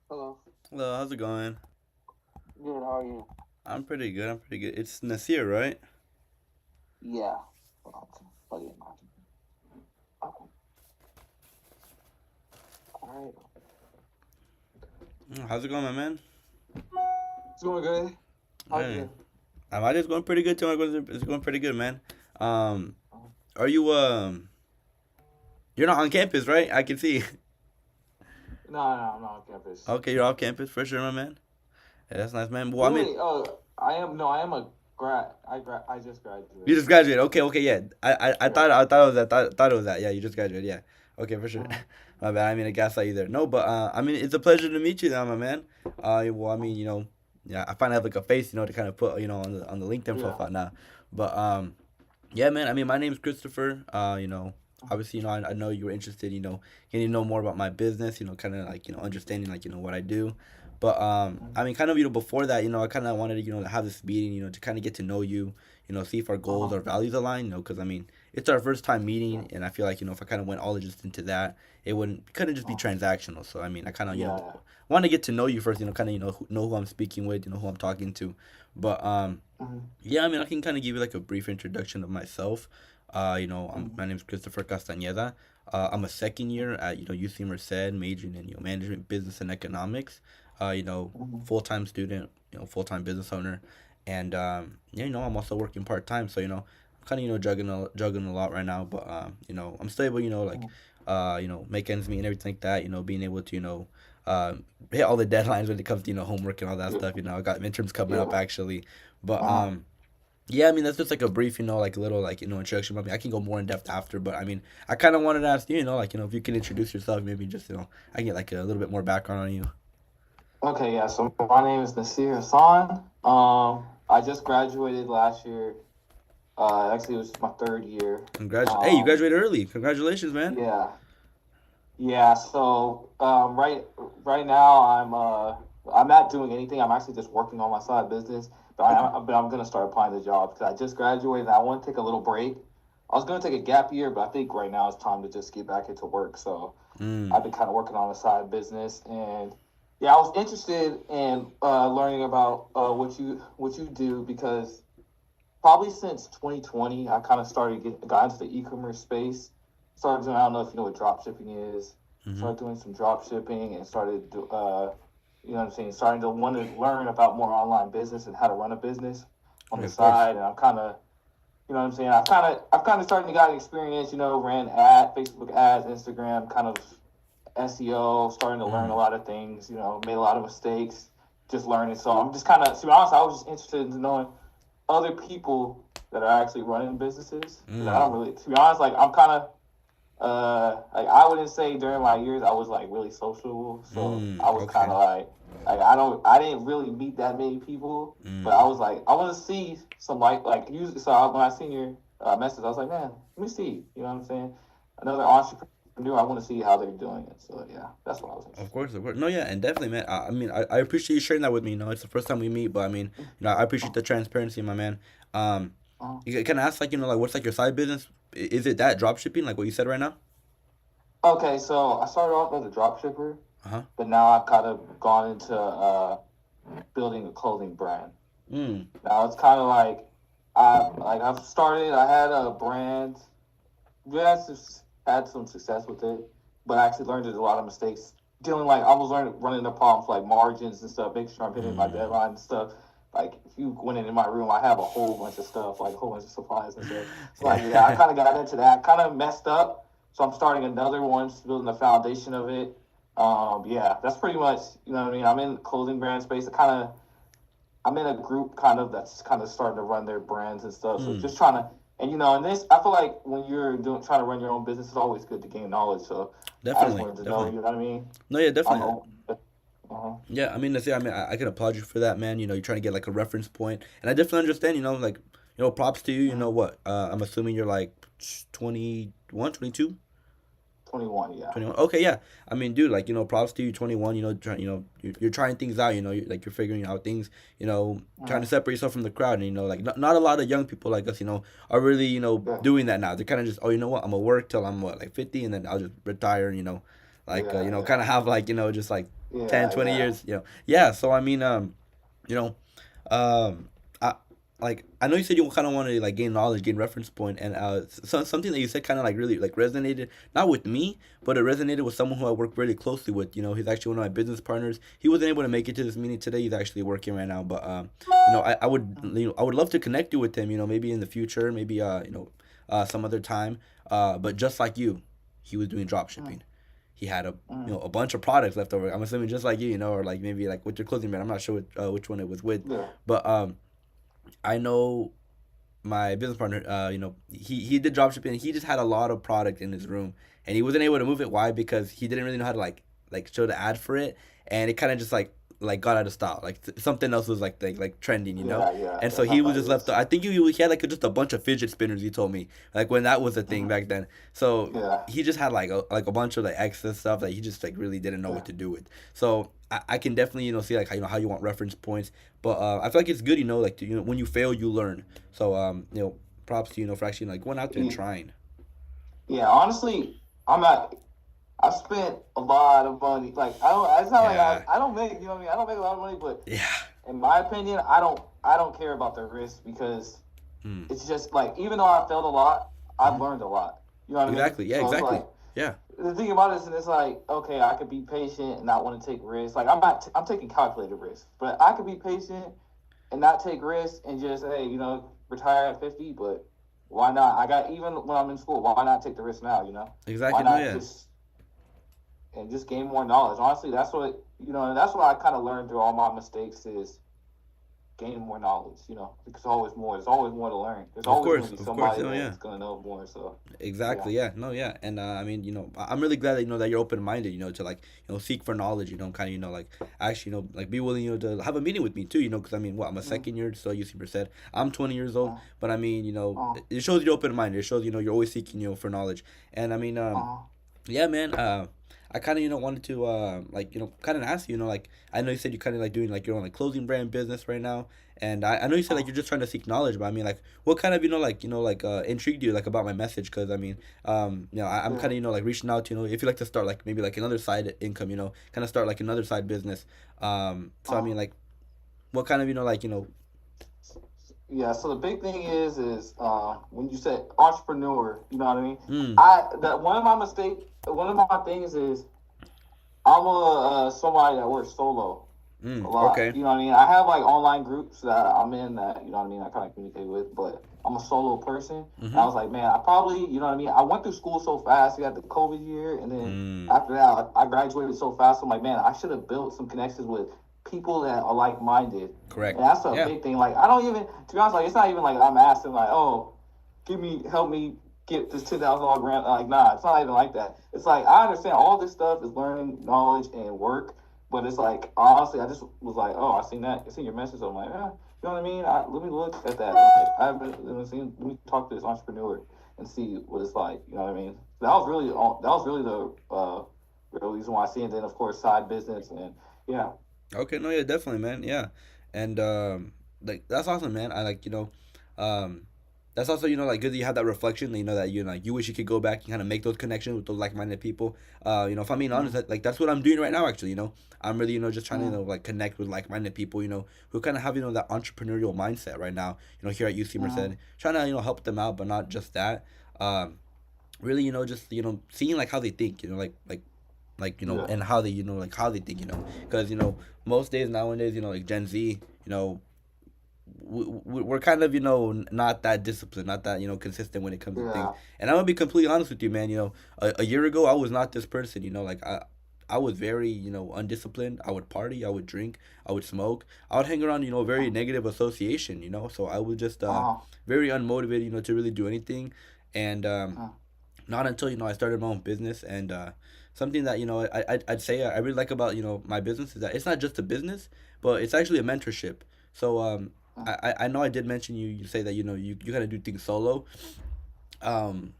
Hello. Hello, how's it going? Good. How are you? I'm pretty good. I'm pretty good. It's Naseer, right? Yeah. Hold on. Plug it in my. Okay. All right. How's it going, my man? It's going good. How's Hey, you? my day's going pretty good too. It's going pretty good, man. Um, are you? You're not on campus, right? I can see. No, I'm not on campus. Okay, you're off campus for sure, my man. Yeah, that's nice, man. Well, I Wait, mean, wait. Oh, I am. No, I am a grad. I just you graduated. just graduated. Okay, okay, yeah. I Yeah. thought it was that. Thought it was that. Yeah, you just graduated. Yeah. Okay, for sure. Mhm. My bad. I mean, I gaslight you there. No, but I mean, it's a pleasure to meet you, now, my man. Well, I mean, yeah, I finally have like a face, to kind of put, on the LinkedIn Yeah. profile now. But yeah, man. I mean, my name's Christopher. Obviously, I know you were interested, getting to know more about my business, kind of like, understanding like, what I do. But I Mhm. mean, kind of, before that, I kind of wanted to, to have this meeting, to kind of get to know you, see if our goals, Uh-huh. our values align, because I mean, it's our first time Yeah. meeting, and I feel like, if I kind of went all just into that, couldn't just be Uh, transactional. So I mean, I kind of, yeah. Yeah. want to get to know you first, kind of, know who I'm speaking with, who I'm talking to. But Mhm. yeah, I mean, I can kind of give you like a brief introduction of myself. Mhm. My name is Christopher Castañeda. I'm a second year at UC Merced, majoring in management, business, and economics. Mhm. Full time student, full time business owner, and yeah, I'm also working part time. So I'm kind of juggling a lot right now, but I'm stable. Like Mhm. make ends meet and everything like that. Being able to hit all the deadlines when it comes to homework and all that Yeah. stuff. I got midterms coming up Yeah. actually, but Uh-huh. yeah, I mean that's just like a brief, like a little like introduction. I mean, I can go more in depth after, but I mean, I kind of wanted to ask you, like if you can introduce yourself, maybe just I can get like a little bit more background on you. Okay. Yeah. So my name is Nasir Hassan. I just graduated last year. Actually, it was my third year. Hey, you Um, graduated early. Congratulations, man. yeah. Yeah, so right now I'm not doing anything. I'm actually just working on my side business, Okay. but I'm gonna start applying to jobs because I just graduated and I want to take a little break. I was gonna take a gap year, but I think right now it's time to just get back into work. So Mm. I've been kind of working on a side business, and yeah, I was interested in learning about what you do because probably since 2020, I kind of got into the e-commerce space. Started doing, I don't know if you know what drop shipping is. Mhm. Started doing some drop shipping and you know what I'm saying, starting to want to learn about more online business and how to run a business on Yeah, the of course. side. And I'm kind of, you know what I'm saying, I've kind of starting to got experience. Ran Facebook ads, Instagram, kind of SEO, starting to learn a Mm. lot of things. Made a lot of mistakes, just learning. So I'm just kind of, to be honest, I was just interested in knowing other people that are actually running businesses because I don't Mm. really, to be honest, like I'm kind of like I wouldn't say during my years I was like really sociable, so Mm. I was kind Okay. of like I didn't really meet that many people, but I Mm. was like I want to see some like usually when I seen your message I was like, man, let me see, you know what I'm saying, another entrepreneur, I want to see how they're doing it. So yeah, that's what I was Of interested course, of course. No, yeah, and definitely, man. I mean, I appreciate you sharing that with me. It's the first time we meet, but I mean, in. I appreciate the transparency, my man. Um, uh you can ask like like what's like your side business? Is it that drop shipping like what you said right now? Okay, so I started off as a drop shipper, Uh huh. but now I've kind of gone into building a clothing brand. Mm. Now it's kind of I've started. I had a brand. Had some success with it, but I actually learned a lot of mistakes. I was learning running the problems like margins and stuff, making sure I'm hitting my Mm. deadline and stuff. Like if you went in my room, I have a whole bunch of stuff, like a whole bunch of supplies and stuff. So yeah, I Yeah. kind of got into that. Kind of messed up, so I'm starting another one, just building the foundation of it. Yeah, that's pretty much, you know what I mean. I'm in the clothing brand space. I'm in a group kind of that's kind of starting to run their brands and stuff. So Mm. just trying to, and and this, I feel like when you're trying to run your own business, it's always good to gain knowledge. So I just Definitely, wanted to know, definitely. you know what I mean? No, yeah, I'm definitely. open. Uh-huh. Yeah, I mean, let's say, I mean, I can applaud you for that, man. You're trying to get like a reference point, and I definitely understand. Like, props to you. You know Mhm. what? I'm assuming you're like 21, 22. 21, yeah. 21. Okay, yeah. I mean, dude, like, props to you, 21, you're trying things out, you're figuring out things, trying to Mhm. separate yourself from the crowd. And, like, not a lot of young people like us, are really, Yeah, doing that now. They're kind of just, oh, you know what, I'm gonna work till I'm, what, like 50, and then I'll just retire, like, yeah, kind yeah. of have, like, just like 10, Yeah, 20 yeah. years, yeah. So I mean, you know, um, I like I know you said you kind of want to like gain knowledge, gain reference point, and something that you said kind of like really like resonated not with me, but it resonated with someone who I work really closely with. He's actually one of my business partners. He wasn't able to make it to this meeting today. He's actually working right now, but I would I would love to connect you with him. Maybe in the future, maybe some other time. But just like you, he was doing drop Mm, shipping. He had mm, a bunch of products left over. I'm assuming just like you, or like maybe like with your clothing brand. I'm not sure which one it was with, yeah. but I know my business partner. He did drop shipping. He just had a lot of product in his room, and he wasn't able to move it. Why? Because he didn't really know how to like show the ad for it, and it kind of just like got out of style. Like something else was like trending, Yeah, yeah. and so That's he how was it just left. is. I think he had like just a bunch of fidget spinners. He told me like when that was a thing Hmm. back then. So Yeah, he just had like a bunch of like excess stuff that he just like really didn't know what yeah. to do with. So I can definitely see like how you want reference points, but I feel like it's good like when you fail you learn. So props to for actually like going out there and Yeah, trying. yeah, honestly, I'm not. I spent a lot of money. Like I don't. It's not like Yeah, I don't make. You know what I mean? I don't make a lot of money, but yeah, in my opinion, I don't care about the risk because mm. it's just like even though I failed a lot, I've Hmm. learned a lot. You know what I mean? Exactly. Yeah, So it's like exactly. Yeah, the thing about it is, it's like okay, I could be patient and not want to take risks. Like I'm taking calculated risks, but I could be patient and not take risks and just hey, retire at 50. But why not? I got even when I'm in school. Why not take the risk now? Why exactly. No, not yeah. just gain more knowledge? Honestly, that's what and that's what I kind of learned through all my mistakes is gain more knowledge. Because always more. There's always more to learn. There's always going to be Of course. somebody No, yeah. that's going to know more. So yeah. Exactly. Yeah. No. Yeah. And I mean, I'm really glad that that you're open minded. To like seek for knowledge. kind of like actually like be willing to have a meeting with me too. Because I mean, what I'm a Mm, second year, so you super said I'm 20 years old, uh, but I mean, uh, it shows you're open minded. It shows you're always seeking for knowledge. And I mean, uh, yeah, man. I kind of wanted to like kind of ask you. Like I know you said you kind of like doing like your own like clothing brand business right now, and I know you said like uh, you're just trying to seek knowledge, but I mean like what kind of like like intrigued you like about my message? Because I mean I'm yeah. kind of like reaching out to if you like to start like maybe like another side income, kind of start like another side business. So I Uh, mean like what kind of like yeah. So the big thing is when you said entrepreneur, you know what I mean. mm, That one of my things is I'm a somebody that works solo a lot. okay, You know what I mean? I have like online groups that I'm in that, you know what I mean, I kind of communicate with, but I'm a solo person. And I mm-hmm, was like, man, I probably, you know what I mean? I went through school so fast. We had the COVID year. And then mm, after that, I graduated so fast. I'm like, man, I should have built some connections with people that are like minded. And correct, that's a yeah, big thing. Like, I don't even, to be honest, like, it's not even like I'm asking, like, oh, help me get this $10,000 grant. Like, nah, it's not even like that. It's like I understand all this stuff is learning, knowledge, and work, but it's like honestly, I just was like, oh, I seen your message. So I'm like, you know what I mean? Let me look at that. Like, I haven't let me talk to this entrepreneur and see what it's like. You know what I mean? That was really the real reason why I see it. And then of course side business and yeah, okay, no, yeah, definitely, man, yeah, and like that's awesome, man. I like um, that's also like good that you have that reflection. That like you wish you could go back and kind of make those connections with those like minded people. If I'm being honest, mm, like that's what I'm doing right now. Actually, I'm really just trying to mm, like connect with like minded people. Who kind of have that entrepreneurial mindset right now. Here at UC mm, Merced, trying to help them out, but not just that. Um, really just seeing like how they think. Like yeah, and how they like how they think because most days nowadays like Gen Z we're kind of not that disciplined, not that consistent when it comes to things. yeah, And I'm gonna be completely honest with you, man. A year ago I was not this person. Like I was very undisciplined. I would party, I would drink, I would smoke, I would hang around very uh, negative association. So I was just uh, very unmotivated to really do anything. And uh, not until I started my own business. And something that I'd say I really like about my business is that it's not just a business, but it's actually a mentorship. So I know I did mention you say that you kind of do things solo. um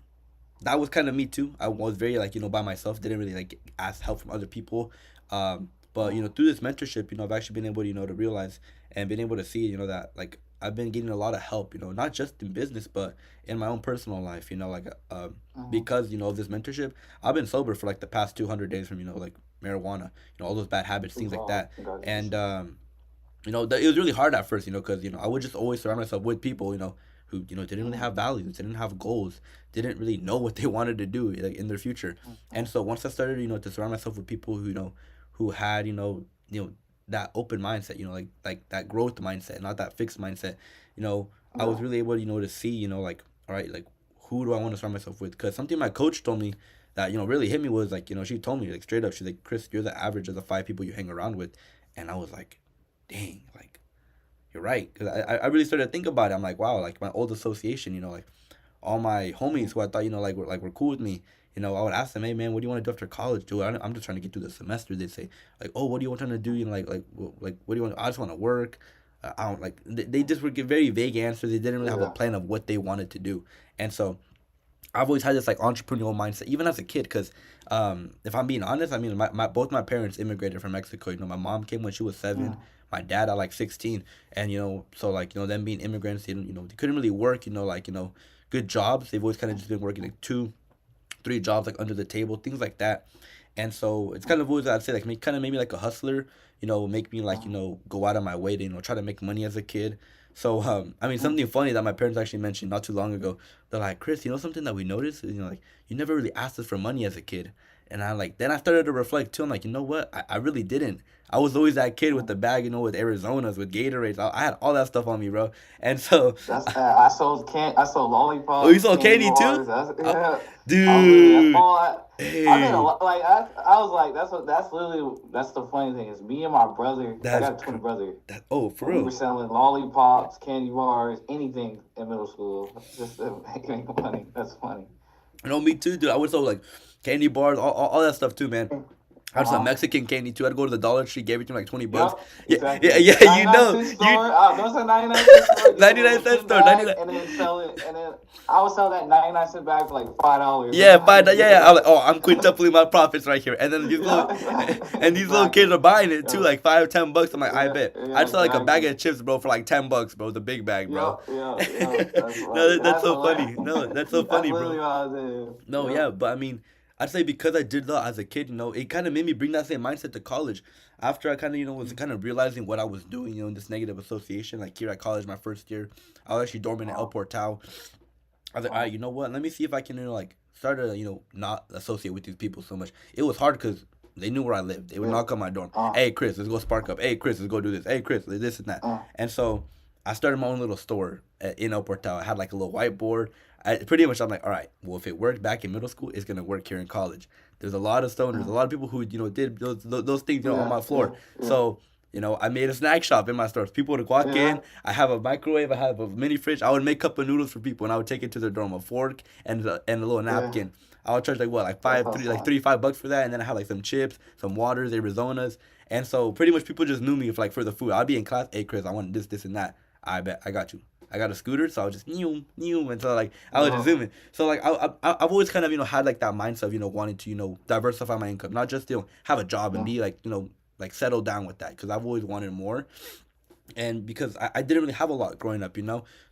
that was kind of me too. I was very like by myself, didn't really like ask help from other people. But uh, through this mentorship, I've actually been able to to realize and been able to see that like I've been getting a lot of help, not just in business but in my own personal life. Like uh, because of this mentorship, I've been sober for like the past 200 days from like marijuana, all those bad habits, things like Wow, that. And congratulations. it was really hard at first, because I would just always surround myself with people, who didn't really have Mm, values, didn't have goals, didn't really know what they wanted to do like in their future. And so once I started, to surround myself with people who who had that open mindset, like that growth mindset, not that fixed mindset, I was yeah, really able, to see, like, all right, like, who do I want to surround myself with? Because something my coach told me that really hit me was like, she told me like straight up, she's like, Chris, you're the average of the 5 people you hang around with. And I was like, dang, like, you're right. Because I really started to think about it. I'm like, wow, like my old association, like all my homies mm, who I thought, were cool with me. I would ask them, hey man, what do you want to do after college? Dude, I'm just trying to get through the semester. They say, like, oh, what do you want to do? What do you want? I just want to work. I don't like. They just would give very vague answers. They didn't really have a yeah, plan of what they wanted to do. And so I've always had this like entrepreneurial mindset, even as a kid. Because if I'm being honest, I mean, my both my parents immigrated from Mexico. My mom came when she was 7. mm, My dad at like 16, and so like them being immigrants, they couldn't really work. Like good jobs. They've always kind of just been working like 2, 3 jobs like under the table, things like that. And so it's kind of always I'd say like kind of maybe like a hustler, make me like mm, go out of my way to try to make money as a kid. So I mean mm. something funny that my parents actually mentioned not too long ago. They're like, Chris, something that we noticed, like you never really asked us for money as a kid. And I like then I started to reflect too. I'm like, you know what? I really didn't. I was always that kid with Mm. the bag, with Arizonas, with Gatorades. I had all that stuff on me, bro. And so, That's I sold oh, you lollipops, saw candy candy too? bars. That's Oh, yeah. I was literally that's dude. all I did a Hey, lot. Like I was like that's literally that's the funny thing is me and my brother. I that's got a twin brother, that. Oh, for and we were real. selling lollipops, candy bars, anything in middle school just to make money. That's funny. Me too, dude. I would sell like candy bars, all that stuff too, man. I Uh had some huh. Mexican candy too. I'd go to the Dollar Tree, gave it to me like $20. Yep, Yeah, yeah, exactly. yeah. 99 cent You store. Those are 99 cent store. Get a 99 little cent 10 store, ninety bag nine. and then sell it. And then I would sell that 99 cent bag for like $5. Yeah, fine. Like, Yeah, yeah. I'm like, oh, I'm quintupling my profits right here. And then yeah, exactly. and these little kids Exactly. are buying it too, Yeah, like 5, 10 bucks. I'm like, I yeah, bet. yeah, I'd sell like a bag exactly. of chips, bro, for like $10, bro, the big bag, Yeah, bro. yeah, yeah. That's No, funny. that's That's so hilarious. funny. No, that's so That's funny, literally bro. what I was doing. No, Yep. yeah, but I mean, I'd say because I did that as a kid, it kind of made me bring that same mindset to college. After I kind of, was Mm. kind of realizing what I was doing, in this negative association. Like here at college, my first year, I was actually dormant at El Uh, Portal. I was like, all right, uh, you know what? Let me see if I can, like start to, not associate with these people so much. It was hard because they knew where I lived. They would yeah. knock on my door. Uh, Hey, Chris, let's go spark up. Hey, Chris, let's go do this. Hey, Chris, this and that. uh, And so I started my own little store in El Portal. I had like a little whiteboard. Pretty much, I'm like, all right, well, if it worked back in middle school, it's gonna work here in college. There's a lot of stoners, a uh, lot of people who did those things, on yeah, my yeah, floor. yeah, So I made a snack shop in my store. People would walk yeah, in. I have a microwave. I have a mini fridge. I would make cup of noodles for people, and I would take it to their dorm. A fork and a little yeah. napkin. I would charge like what, like That's five, so three, like fun. 35 bucks for that, and then I had like some chips, some waters, Arizonas, and so pretty much people just knew me for the food. I'd be in class. Hey Chris, I want this, and that. I bet I got you. I got a scooter, so I was just new, and so like I was just Uh, zooming. So like I've always kind of had like that mindset of wanting to diversify my income, not just have a job and yeah, be like like settle down with that because I've always wanted more, and because I didn't really have a lot growing up,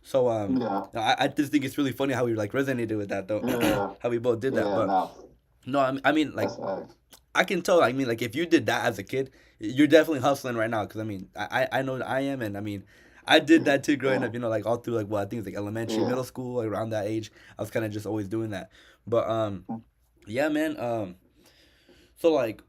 so yeah, I just think it's really funny how we like resonated with that though, yeah, how we both did that. yeah. But No, no, I mean like that's facts. I can tell. I mean, like if you did that as a kid, you're definitely hustling right now. Because I mean, I know that I am, and I mean, I did that too growing Yeah, up. Like all through like I think it's like elementary, yeah. middle school, like around that age. I was kind of just always doing that. But yeah, man. So like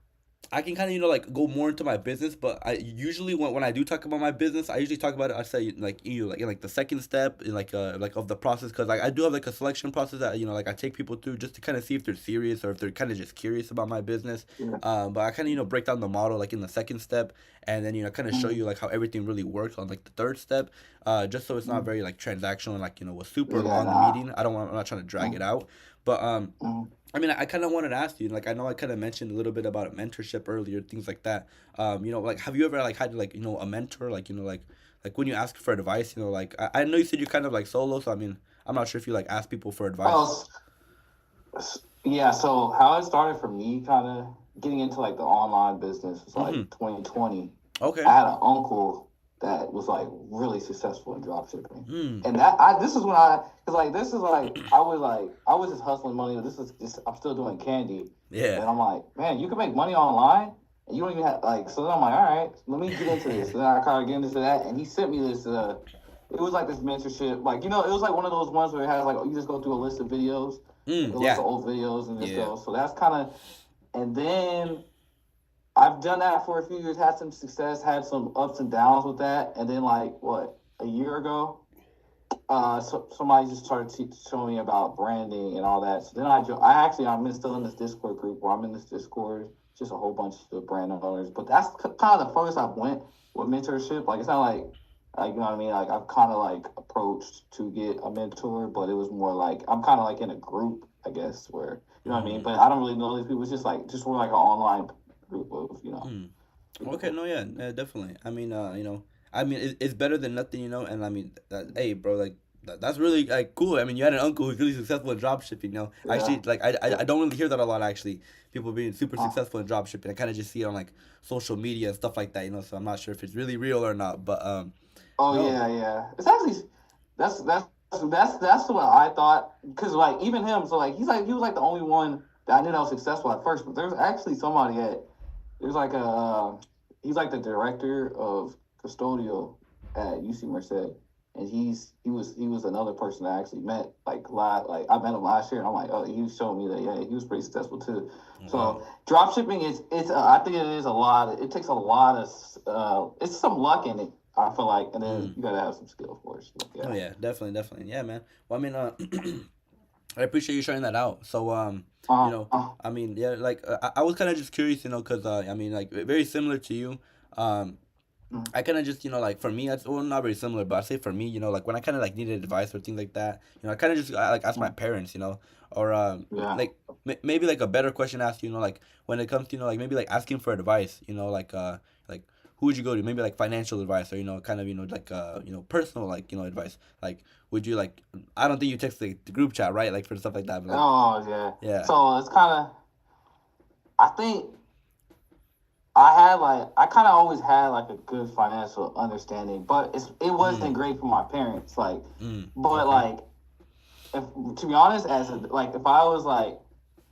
I can kind of like go more into my business, but I usually when I do talk about my business, I usually talk about it. I say like like in like the second step in like of the process because like I do have like a selection process that like I take people through just to kind of see if they're serious or if they're kind of just curious about my business. Yeah. But I kind of break down the model like in the second step, and then kind of show Mm, you like how everything really works on like the third step. Just so it's not mm. very like transactional and like a super Yeah, long nah. meeting. I'm not trying to drag it Mm, out, but mm, I mean, I kind of wanted to ask you, like, I know I kind of mentioned a little bit about mentorship earlier, things like that. Like, have you ever like had like a mentor, like like when you ask for advice, like I know you said you're kind of like solo, so I mean, I'm not sure if you like ask people for advice. oh, yeah. So how it started for me, kind of getting into like the online business was Mm-hmm. like 2020. Okay. I had an uncle. that was like really successful in drop shipping. Mm. And that I this is when I because like this is like I was just hustling money. This is just I'm still doing candy, Yeah. and I'm like, man, you can make money online, and you don't even have like. So then I'm like, all right, let me get into this. And then I kind of get into that, and he sent me this. It was like this mentorship, like it was like one of those ones where it has like you just go through a list of videos, like a list Yeah. of old videos, and just Yeah. go. So that's kind of, and then I've done that for a few years, had some success, had some ups and downs with that, and then like what a year ago, somebody just started showing me about branding and all that. So then I'm still in this Discord group where I'm in this Discord, just a whole bunch of brand owners. But that's kind of the furthest I've went with mentorship. Like it's not like you know what I mean. Like I've kind of like approached to get a mentor, but it was more like I'm kind of like in a group, I guess, where you know what I mean. Mm. But I don't really know these people. It's just more like an online group of Mm. Okay, people. no, yeah, yeah, definitely. I mean, I mean, it's better than nothing, and I mean, hey, bro, like, that's really like cool. I mean, you had an uncle who's really successful in drop shipping. Yeah, Actually, like, I yeah. don't really hear that a lot. Actually, people being super Uh, successful in drop shipping. I kind of just see it on like social media and stuff like that. So I'm not sure if it's really real or not. But oh no, yeah, yeah. It's actually that's what I thought because like even him, so like he was like the only one that I knew that was successful at first. But there's actually somebody at there's like a he's like the director of custodial at UC Merced, and he was another person I actually met like I met him last year, and I'm like oh he was showing me that yeah he was pretty successful too. wow. So drop shipping is it's I think it is a lot. It takes a lot of it's some luck in it. I feel like, and then Mm. you gotta have some skill, of course. But Oh yeah. yeah, definitely, definitely, yeah, man. Well, I mean, I appreciate you sharing that out. So, you Uh, know, uh, I mean, yeah, like I was kind of just curious, cause I mean, like very similar to you. Um, mm, I kind of just, like for me, well, not very similar, but I say for me, like when I kind of like needed advice or things like that, I kind of just like ask my mm, parents, or yeah. like maybe like a better question to ask, like when it comes to, like maybe like asking for advice, like who would you go to? Maybe like financial advice or, kind of, like, personal, like, advice. Like, would you like, I don't think you text the group chat, right? Like for stuff like that, but like, Oh yeah. yeah. So it's kind of I think I had like I kind of always had like a good financial understanding, but it Mm, wasn't great for my parents. Like, mm, but okay. like if to be honest, like if I was like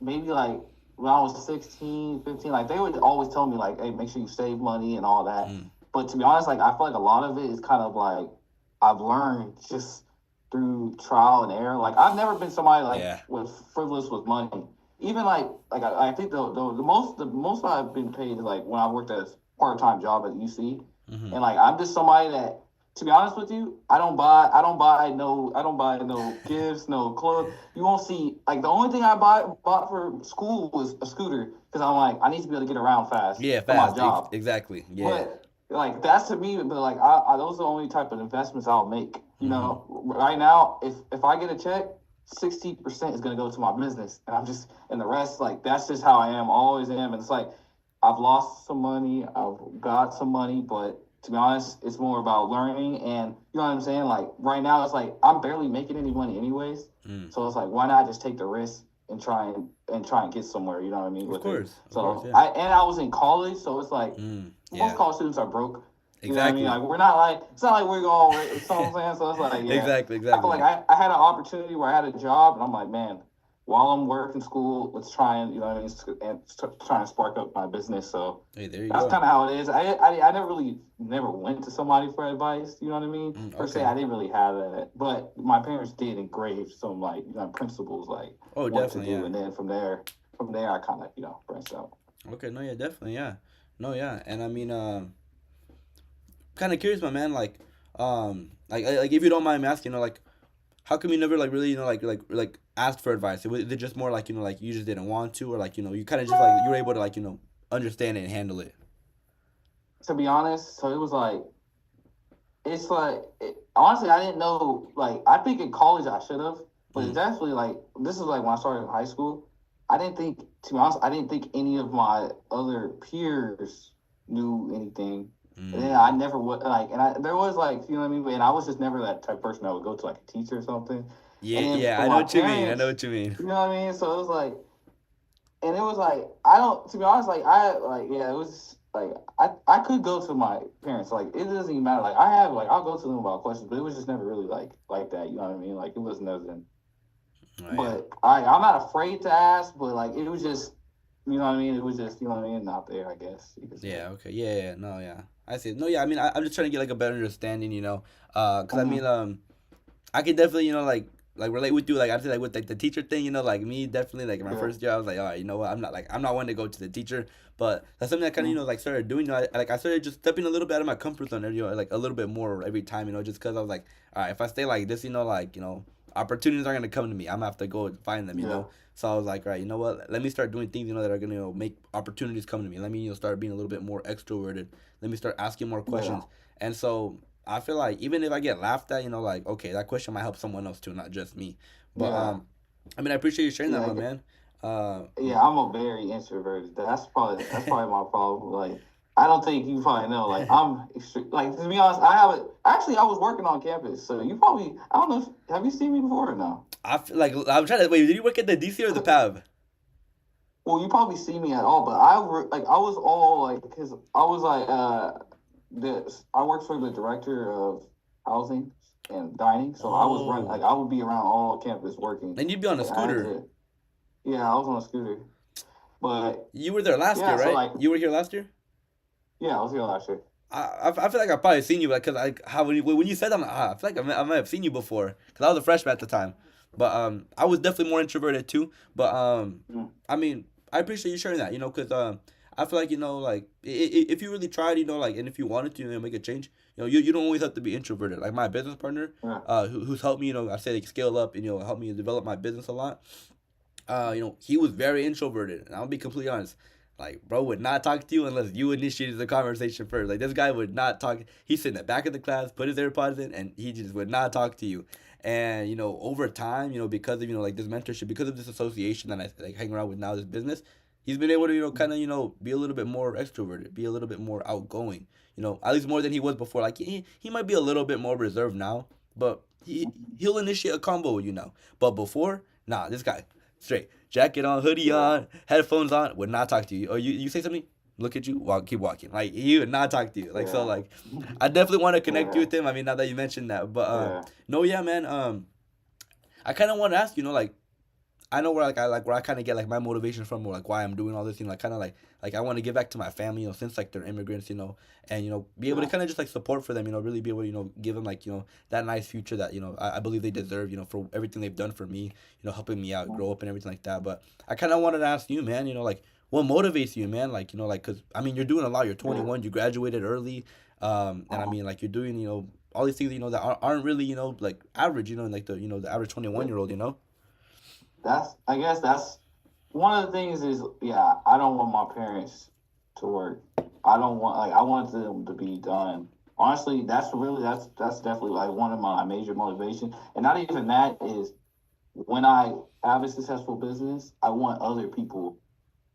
maybe like when I was 16, 15, like they would always tell me like, hey, make sure you save money and all that. Mm, But to be honest, like I feel like a lot of it is kind of like I've learned just through trial and error. Like I've never been somebody like yeah. with frivolous with money. Even like I think the most I've been paid is like when I worked at a part time job at UC, Mm-hmm. and like I'm just somebody that to be honest with you, I don't buy no gifts, no clothes. You won't see like the only thing I bought for school was a scooter because I'm like I need to be able to get around fast Yeah, for my fast. job. Exactly. Yeah. But like that's to me, but like those are the only type of investments I'll make. You Mm-hmm. know, right now if I get a check, 60% is gonna go to my business, and I'm just and the rest like that's just how I am, always am. And it's like I've lost some money, I've got some money, but to be honest, it's more about learning. And you know what I'm saying? Like right now, it's like I'm barely making any money anyways. Mm. So it's like why not just take the risk and try and get somewhere? You know what I mean Of with it. course. Of course. So Yeah. I was in college, so it's like Mm. most Yeah. college students are broke. You know what I mean? Exactly. Like we're not like it's not like we're going. You know what I'm saying? So it's like yeah, Exactly. I feel like Exactly. I had an opportunity where I had a job, and I'm like man, while I'm working school, let's try and you know what I mean, and trying to spark up my business. So Hey, there you that's go. kind of how it is. I never went to somebody for advice. You know what I mean? Mm, Per se, okay. I didn't really have that, but my parents did engrave some like principles like Oh, what to definitely. do, Yeah. and then from there, I kind of branched out. Okay. No. Yeah. Definitely. Yeah. No. Yeah. And I mean, kind of curious, my man. Like if you don't mind me asking, like, how come you never like really, like asked for advice? Is it just more like like you just didn't want to, or like you kind of just like you were able to like understand it and handle it. To be honest, so it was like honestly, I didn't know. Like, I think in college I should have, but it's Mm. actually like this is like when I started in high school. I didn't think, to be honest, I didn't think any of my other peers knew anything. And then Mm. I never would like, and there was like, you know what I mean. And I was just never that type of person that would go to like a teacher or something. And Yeah. then Yeah. for I know my what you mean. I know parents, what you mean. you know what I mean. So it was like, and it was like I don't. To be honest, like I like yeah, it was. like I could go to my parents. Like it doesn't even matter. Like I have like I'll go to them about questions, but it was just never really like that. You know what I mean? Like it was nothing. Oh yeah. But I'm not afraid to ask. But like it was just you know what I mean. It was just you know what I mean. Not there, I guess you could say. Yeah. Okay. Yeah. Yeah. No. Yeah. I see. No. Yeah. I mean, I'm just trying to get like a better understanding. Cause I mean, Mm-hmm. I can definitely, like relate with you. Like I feel like with like the teacher thing, like me definitely like in my Yeah. first year, I was like, all right, you know what, I'm not one to go to the teacher, but that's something I kind of like started doing. I started just stepping a little bit out of my comfort zone, like a little bit more every time, just because I was like, all right, if I stay like this, like opportunities are gonna come to me. I'm gonna have to go and find them, Yeah. So I was like, all right, you know what? Let me start doing things, that are gonna make opportunities come to me. Let me start being a little bit more extroverted. Let me start asking more Yeah. questions. And so I feel like even if I get laughed at, like okay, that question might help someone else too, not just me. But Yeah. I mean, I appreciate you sharing that, Yeah. my man. Uh, Yeah, I'm a very introverted. That's probably my problem. Like, I don't think you probably know. Like, like to be honest, I haven't actually. I was working on campus, so you probably I don't know. Have you seen me before or no? I feel like I'm trying to wait. Did you work at the DC or the PAV? Well, you probably see me at all, but like I was all like because I was like this. I worked for the director of housing and dining, so I was running like Oh, I would be around all campus working. and you'd be on a Like I had scooter. to. Yeah, I was on a scooter, but You were there last yeah. year, So right? like You were here last year. yeah, I was here last year. I feel like I probably seen you, like, cause how when you said that, I'm like, I feel like I might have seen you before, cause I was a freshman at the time, but I was definitely more introverted too. But Mm. I mean, I appreciate you sharing that, cause I feel like like if you really tried, like, and if you wanted to, make a change, you don't always have to be introverted. Like my business partner, Yeah. who's helped me, I say like scale up and help me develop my business a lot. He was very introverted, and I'll be completely honest. Like, bro would not talk to you unless you initiated the conversation first. Like, this guy would not talk. He's sitting at the back of the class, put his AirPods in, and he just would not talk to you. And over time, because of like this mentorship, because of this association that I like hang around with now, this business, he's been able to kind of be a little bit more extroverted, be a little bit more outgoing. At least more than he was before. Like he might be a little bit more reserved now, but he'll initiate a combo with you now. But before, nah, this guy straight jacket on, hoodie Yeah. on, headphones on, would not talk to you. Or you say something, look at you, walk, keep walking. Like he would not talk to you. Like so, Yeah. like I definitely want to connect you Yeah. with him. I mean, now that you mentioned that, but Yeah. no, yeah, man. I kind of want to ask, like I know where I kind of get like my motivation from, or like why I'm doing all this, like kind of like I want to give back to my family, since like they're immigrants, and be able to Yeah. kind of just like support for them, really be able to give them like that nice future that I believe they deserve, for everything they've done for me, helping me out, grow up and everything like that. But I kind of wanted to ask you, man, like what motivates you, man, like like because I mean you're doing a lot. You're Yeah. 21, you graduated early, and I Uh-huh. mean like you're doing all these things that aren't really like average, like the average Yeah. 21-year-old, I guess that's one of the things is yeah, I don't want my parents to work. I don't want like I want them to be done. Honestly, that's definitely like one of my major motivations. And not even that is when I have a successful business, I want other people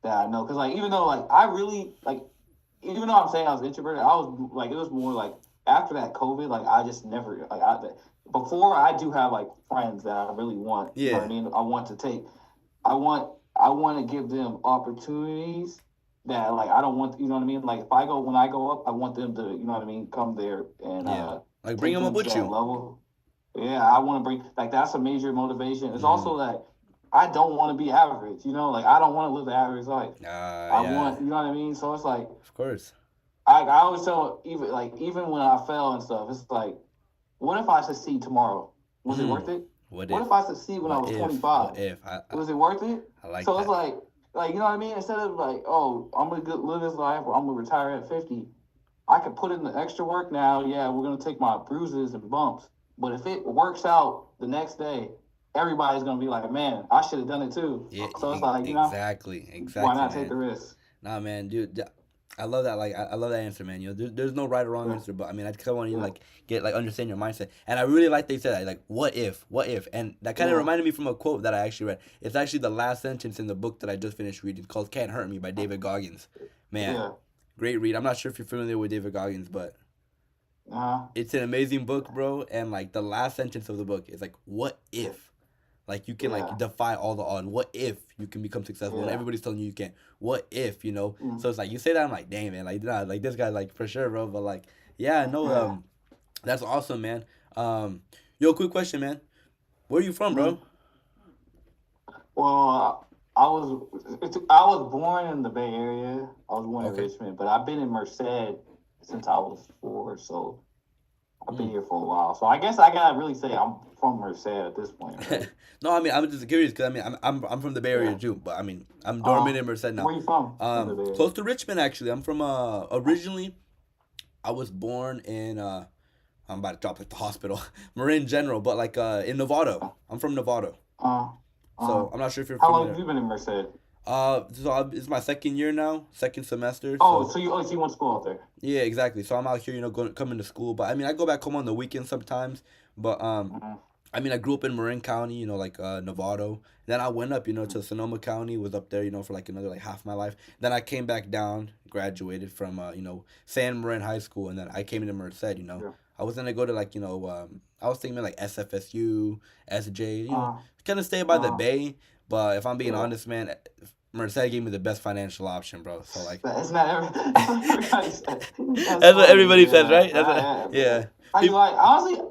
that I know. Cause like even though like I really like even though I'm saying I was introverted, I was like it was more like after that COVID, like I just never like before I do have like friends that I really want. You know what I Yeah. mean? I want to give them opportunities that like I don't want. You know what I mean? Like if I go when I go up, I want them to you know what I mean come there and Yeah. Like bring take them up them to with that you. level. Yeah, I want to bring like that's a major motivation. It's Mm-hmm. also that I don't want to be average. You know, like I don't want to live the average life. I Yeah. want you know what I mean. So it's like Of course. I always tell even when I fail and stuff, it's like, what if I succeed tomorrow? Was it Mm. worth it? What What if? if I succeed when I What was if? 25? What if? Was it worth it? I like So it's that. like you know what I mean. Instead of like, oh, I'm gonna live this life or I'm gonna retire at 50, I can put in the extra work now. Yeah, we're gonna take my bruises and bumps, but if it works out the next day, everybody's gonna be like, man, I should have done it too. Yeah. So it's like Exactly. why Exactly, not take the man. risk? Nah, man, dude. I love that. Like, I love that answer, man. There's no right or wrong Yeah, answer, but I mean, I kind of want you to yeah, like get like understand your mindset, and I really like they said that, like, what if, and that kind of yeah, reminded me from a quote that I actually read. It's actually the last sentence in the book that I just finished reading, called "Can't Hurt Me" by David Goggins. Man, yeah. great read. I'm not sure if you're familiar with David Goggins, but Uh huh. it's an amazing book, bro. And like the last sentence of the book is like, "What Yeah, if?" like you can like yeah, defy all the odds. What if you can become successful and yeah, everybody's telling you you can't? What if, you know? mm, So it's like you say that, I'm like, dang man, like nah, like this guy like for sure, bro. But like yeah, no, yeah. that's awesome, man. Um, yo, quick question, man. Where are you from, Mm. bro? Well, I was born in the Bay Area. I was born in Okay. Richmond, but I've been in Merced since I was 4. So I've been Mm. here for a while. So I guess I gotta really say I'm from Merced at this point, right? No, I mean I'm just curious because I mean I'm from the Bay Area Yeah. too, but I mean I'm dormant in Merced now. Where you from in the Bay Area? Close to Richmond actually. I'm from originally I was born in I'm about to drop like the hospital, Marin General, but like in Novato. I'm from Novato, Uh, uh. so I'm not sure if you're How long have familiar. you been in Merced? It's my second year now, second semester. Oh, So so you went to school out there? yeah, exactly. So I'm out here, going coming to school, but I mean I go back home on the weekends sometimes. But Mm-hmm. I mean I grew up in Marin County, like Novato. Then I went up, to Sonoma County, was up there, for like another like half my life. Then I came back down, graduated from San Marin High School, and then I came into Merced. Yeah. I was gonna go to like I was thinking like SFSU, SJ, Uh, kind of stay by the uh. bay. But if I'm being Yeah. honest, man, Merced gave me the best financial option, bro. So like, That's not every, that's what everybody said. That's that's what funny. everybody says, Yeah. right? That's what, yeah. How you People, like? Honestly,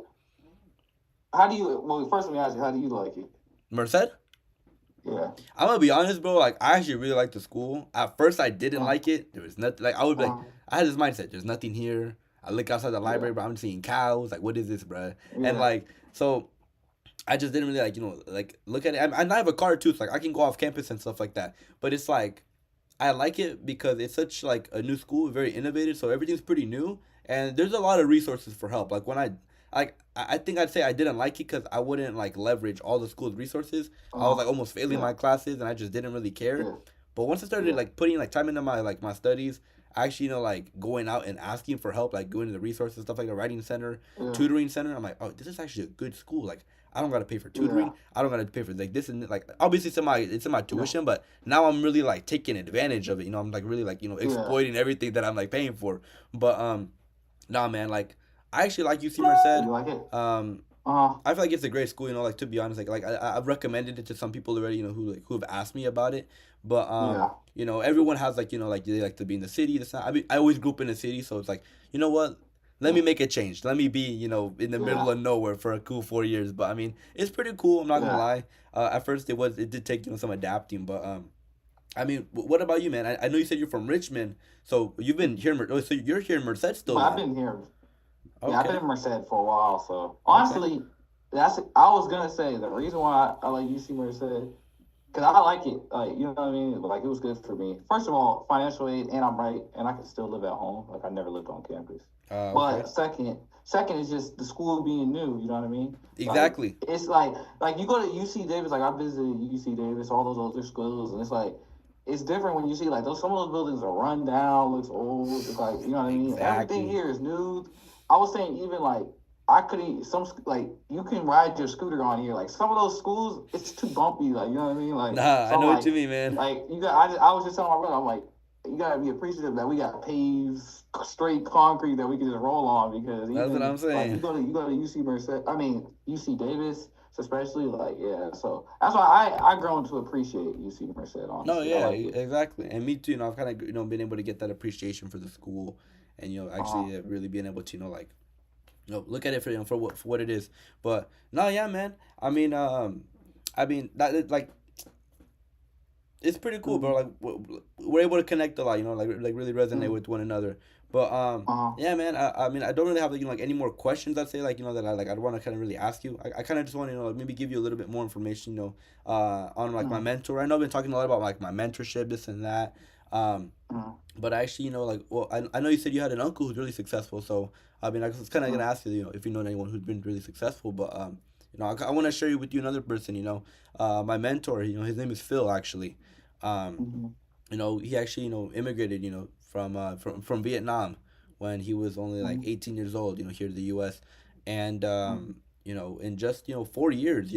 how do you? Well, first let me ask you, how do you like it? Merced. Yeah. I'm gonna be honest, bro. Like, I actually really like the school. At first, I didn't Uh, like it. There was nothing. Like, I would be like, uh, I had this mindset. There's nothing here. I look outside the yeah. library, bro. I'm seeing cows. Like, what is this, bro? And Yeah. like, so I just didn't really like, like look at it. And I have a car too, so like I can go off campus and stuff like that. But it's like I like it because it's such like a new school, very innovative, so everything's pretty new, and there's a lot of resources for help. Like when I think I'd say I didn't like it because I wouldn't like leverage all the school's resources. I was Uh, like almost failing yeah. my classes, and I just didn't really care. Yeah. But once I started Yeah. like putting like time into my studies, actually like going out and asking for help, like going to the resources stuff like the writing center, Yeah. tutoring center. I'm like, oh, this is actually a good school. Like I don't gotta pay for Yeah. tutoring. I don't gotta pay for like this and like obviously it's in my Yeah. tuition, but now I'm really like taking advantage of it. I'm like really like Yeah. exploiting everything that I'm like paying for. But nah, man, like I actually like UC Merced. You like it? Um, Uh. I feel like it's a great school. Like to be honest, like I've recommended it to some people already. Who have asked me about it. But Yeah. everyone has like like they like to be in the city. That's not. I mean, I always grew up in the city, so it's like you know what. Let me Yeah. make a change. Let me be, in the middle Yeah. of nowhere for a cool 4 years. But I mean, it's pretty cool. I'm not gonna Yeah. lie. At first, it did take some adapting. But I mean, what about you, man? I know you said you're from Richmond, so you've been here. So you're here in Merced still But I've then? been here. Yeah, I've been Okay. in Merced for a while. So Okay. honestly, I was gonna say the reason why I like UC Merced because I like it. Like you know what I mean. Like it was good for me. First of all, financial aid, and I'm right, and I can still live at home. Like I never lived on campus. Okay. But second is just the school being new. You know what I mean? Like Exactly. it's like you go to UC Davis. Like I visited UC Davis, all those other schools, and it's like it's different when you see like some of those buildings are run down, looks old. It's like you know what I mean. Everything Exactly. here is new. I was saying even like I couldn't like you can ride your scooter on here. Like some of those schools, it's too bumpy. Like you know what I mean. Like Nah, so I I'm know what like you mean, man. you got. I was just telling my brother, I'm like you gotta be appreciative that we got paved straight concrete that we can just roll on because That's what even I'm like saying. you go to UC Merced, I mean UC Davis especially like yeah. So that's why I grown to appreciate UC Merced. No, Honestly, I yeah, like it. exactly. And me too. I've kind of been able to get that appreciation for the school, and Uh, actually really being able to like look at it for for what it is. But no, yeah, man. I mean that like it's pretty cool, bro. mm, Like we're able to connect a lot, like really resonate mm, with one another. But uh, yeah, man. I mean, I don't really have like like any more questions. I'd say like that I'd want to kind of really ask you. I kind of just want to like, maybe give you a little bit more information, on like my mm, mentor. I know I've been talking a lot about like my mentorship, this and that. Um, mm, but actually, like, well, I know you said you had an uncle who's really successful. So I mean, I was kind of gonna mm, ask you, if you know anyone who's been really successful. But I want to share with you another person. My mentor. His name is Phil. Actually, um, mm, he actually immigrated. From Vietnam when he was only like mm, 18 years old. Here to the U.S. And mm, in just 4 years.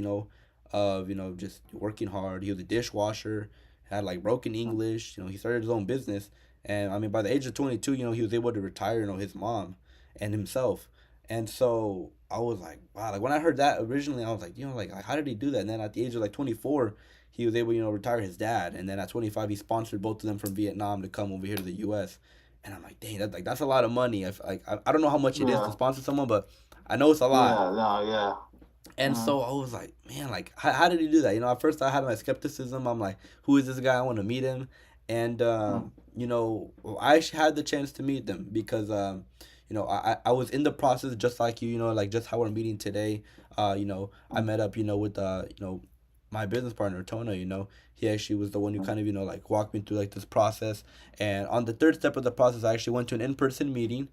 Of just working hard. He was a dishwasher. Had like broken mm, English. He started his own business, and I mean by the age of 22, he was able to retire. His mom and himself, and so I was like, wow. Like when I heard that originally, I was like, like how did he do that? And then at the age of like 24, he was able, retire his dad. And then at 25, he sponsored both of them from Vietnam to come over here to the U.S. And I'm like, dang, that's a lot of money. I don't know how much it is to Yeah. sponsor someone, but I know it's a lot. Yeah. No. Yeah. And Mm, so I was like, man, like, how did he do that? At first I had my skepticism. I'm like, who is this guy? I want to meet him. And, mm, I actually had the chance to meet them because, I was in the process just like you, like just how we're meeting today. I mm, met up, with, my business partner, Tona, he actually was the one who mm, kind of, like walked me through like this process. And on the third step of the process, I actually went to an in-person meeting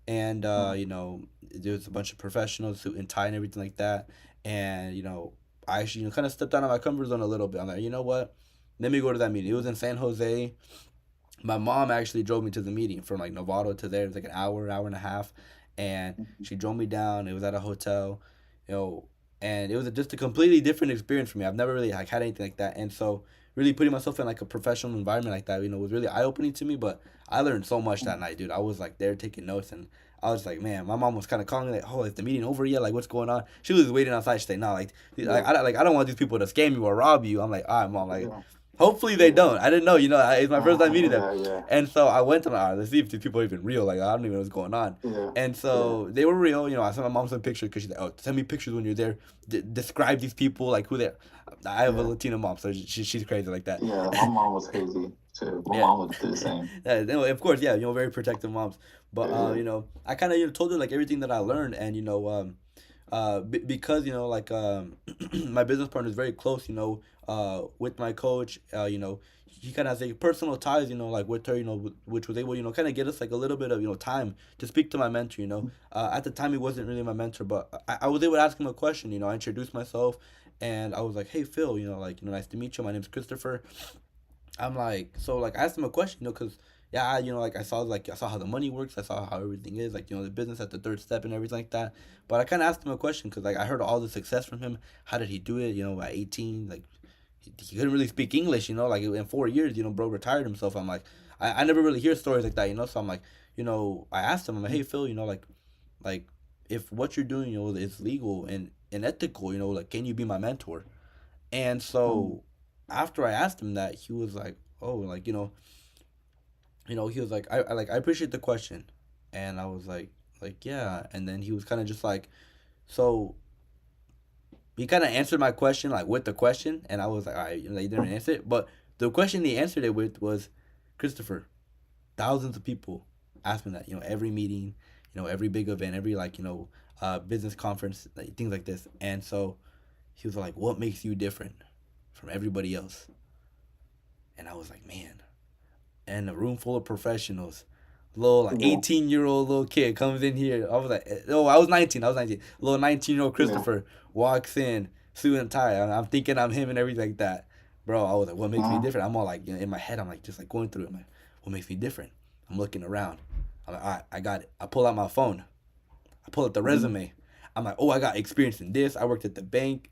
and mm, there was a bunch of professionals, suit and tie and everything like that. And I actually kind of stepped out of my comfort zone a little bit. I'm like, you know what? Let me go to that meeting. It was in San Jose. My mom actually drove me to the meeting from like Novato to there. It was like an hour and a half, and mm, she drove me down. It was at a hotel, you know, and it was just a completely different experience for me. I've never really like had anything like that, and so really putting myself in like a professional environment like that, was really eye opening to me. But I learned so much that mm. night, dude. I was like there taking notes, and I was like, man, my mom was kind of calling me like, oh, is the meeting over yet? Like, what's going on? She was waiting outside. She's like, no, Yeah. I don't want these people to scam you or rob you. I'm like, all right, mom, like. Yeah. Hopefully they Yeah. don't. I didn't know. It's my first time meeting them, Yeah. Yeah. and so I went to them. All right, let's see if these people are even real. Like I don't even know what's going on. Yeah. And Yeah. so they were real. I sent my mom some pictures because she's like, "Oh, send me pictures when you're there. Describe these people, like who they." Are. I have a Yeah. Latino mom, so she's crazy like that. Yeah. My mom was crazy too. My Yeah. mom would do the same. Yeah, of course, yeah, very protective moms. But Yeah. I kind of told her like everything that I learned, and because like my business partner is very close, with my coach, he kind of has like personal ties, like with her, which was able, kind of get us like a little bit of time to speak to my mentor. At the time he wasn't really my mentor, but I was able to ask him a question. I introduced myself, and I was like, hey Phil, like nice to meet you. My name's Christopher. I'm like, so like I asked him a question, because yeah, like I saw how the money works, I saw how everything is, like the business at the third step and everything like that. But I kind of asked him a question because like I heard all the success from him. How did he do it? At 18, like he couldn't really speak English. Like in 4 years, bro retired himself. I'm like, I never really hear stories like that. So I'm like, I asked him, I'm like, hey Phil, like if what you're doing, is legal and ethical, like can you be my mentor? And Mm, so after I asked him that, he was like, "Oh, like he was like, I appreciate the question," and I was like yeah, and then he was kind of just like, so he kind of answered my question like with the question, and I was like, all right, he didn't answer it, but the question he answered it with was, Christopher, thousands of people ask me that, every meeting, every big event, every like business conference, like, things like this, and so he was like, what makes you different from everybody else? And I was like, man, and a room full of professionals. Little like yeah. 18-year-old little kid comes in here. I was like, oh, I was 19. I was 19. Little 19-year-old Yeah. Christopher walks in, suit and tie. I'm thinking I'm him and everything like that. Bro, I was like, what makes me Uh-huh. different? I'm all like, in my head, I'm like, just like going through it. I'm like, what makes me different? I'm looking around. I'm like, all right, I got it. I pull out my phone. I pull out the Mm, resume. I'm like, oh, I got experience in this. I worked at the bank.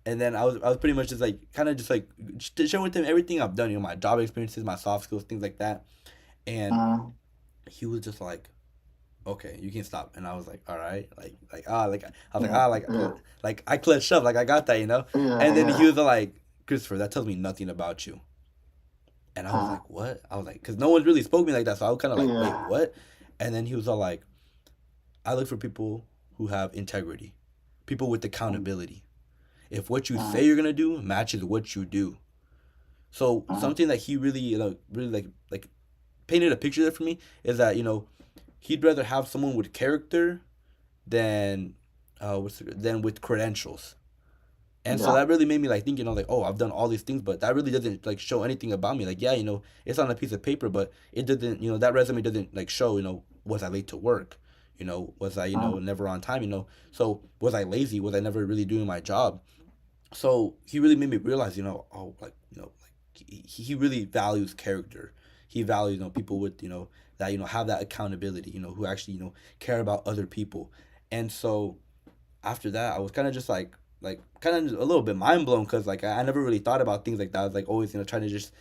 And then I was pretty much just like kind of just like showing him everything I've done, my job experiences, my soft skills, things like that. And uh, he was just like, okay, you can stop. And I was like, all right, like I was like yeah. Yeah. like I clutched up, like I got that. Yeah. And then he Yeah. was like, Christopher, that tells me nothing about you. And I was Uh, like, what? I was like, because no one really spoke to me like that, so I was kind of like, wait, yeah. what? And then he was all like, I look for people who have integrity, people with Mm, accountability. If what you uh, say you're gonna do matches what you do. So uh, something that he really really like painted a picture there for me is that he'd rather have someone with character than than with credentials. And so yeah. that really made me like think, like, oh, I've done all these things, but that really doesn't like show anything about me. Like, yeah, it's on a piece of paper, but it doesn't, that resume doesn't like show, was I late to work? Was I, Uh, never on time? So was I lazy? Was I never really doing my job? So he really made me realize, oh, like, like he really values character. He values, people with, that, have that accountability, who actually, care about other people. And so after that, I was kind of just like kind of a little bit mind blown because like I never really thought about things like that. I was like always trying to just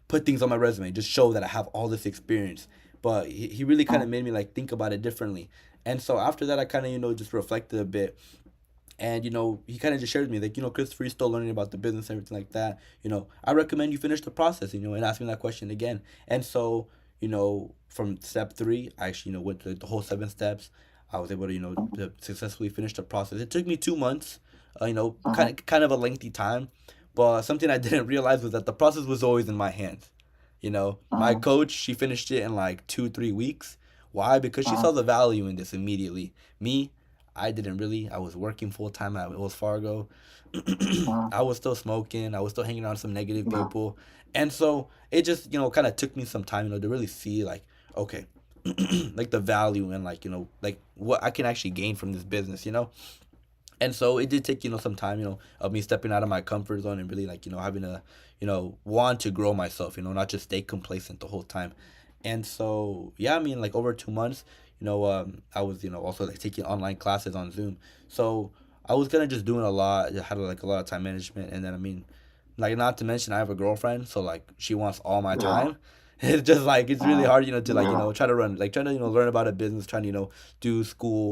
put things on my resume, just show that I have all this experience. but he really kind of made me like think about it differently. And so after that, I kind of just reflected a bit, and he kind of just shared with me like, Christopher, you're still learning about the business and everything like that. I recommend you finish the process. And ask me that question again. And so from step three, I actually went through the whole 7 steps. I was able to to successfully finish the process. It took me 2 months. Kind of a lengthy time, but something I didn't realize was that the process was always in my hands. My coach, she finished it in like 2 3 weeks. Why? Because she saw the value in this immediately. Me, I didn't really. I was working full time at Wells Fargo. I was still smoking. I was still hanging around some negative people, and so it just kind of took me some time to really see like, okay, like the value and like like what I can actually gain from this business. And so it did take some time of me stepping out of my comfort zone and really like having to want to grow myself, not just stay complacent the whole time. And so yeah, I mean, like over 2 months, I was also like taking online classes on Zoom. So I was kind of just doing a lot. I had like a lot of time management, and then I mean, like, not to mention I have a girlfriend, so like she wants all my Yeah. time. It's just like it's really hard, to like Yeah. try to run, like trying to learn about a business, trying to do school,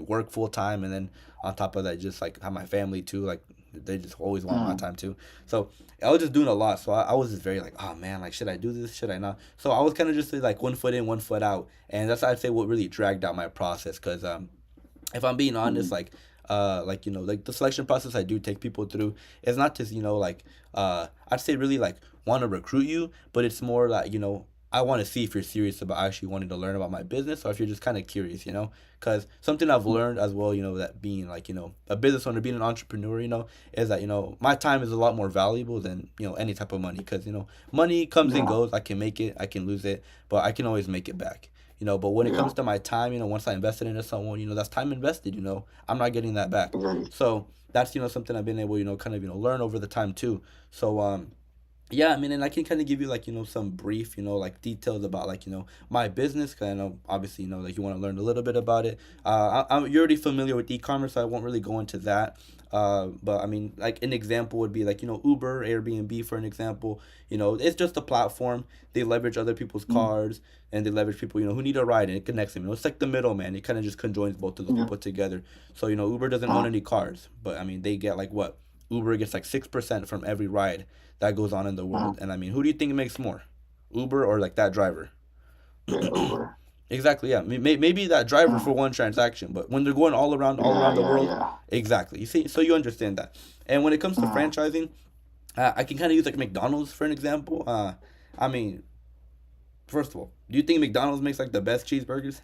work full time, and then on top of that, just like have my family too. Like they just always want my time too. So I was just doing a lot. So I was just very like, oh man, like should I do this? Should I not? So I was kind of just like one foot in, one foot out, and that's, I'd say, what really dragged out my process. Cause if I'm being honest, like like the selection process I do take people through is not just like I'd say really like want to recruit you, but it's more like I want to see if you're serious about actually wanting to learn about my business, or if you're just kind of curious, because something I've learned as well, that being like a business owner, being an entrepreneur, is that my time is a lot more valuable than any type of money, because money comes and Yeah. goes. I can make it, I can lose it, but I can always make it back. But when it Yeah. comes to my time, once I invested into someone, that's time invested. I'm not getting that back. Exactly. So that's something I've been able, kind of learn over the time too. So yeah, I mean, and I can kind of give you like some brief like details about like my business, because I know obviously like you want to learn a little bit about it. You're already familiar with e-commerce, so I won't really go into that. But I mean, like an example would be like Uber, Airbnb, for an example. It's just a platform. They leverage other people's cars, and they leverage people who need a ride, and it connects them. It's like the middleman. It kind of just conjoins both of those Yeah. people together. So Uber doesn't own any cars, but I mean they get like what Uber gets like 6% from every ride that goes on in the world. And I mean, who do you think makes more, Uber or like that driver? Yeah. Uber. Exactly. Yeah. Maybe that driver for one transaction, but when they're going all Yeah. around the Yeah. world, Yeah. exactly. You see, so you understand that. And when it comes to franchising, I can kind of use like McDonald's for an example. I mean, first of all, do you think McDonald's makes like the best cheeseburgers?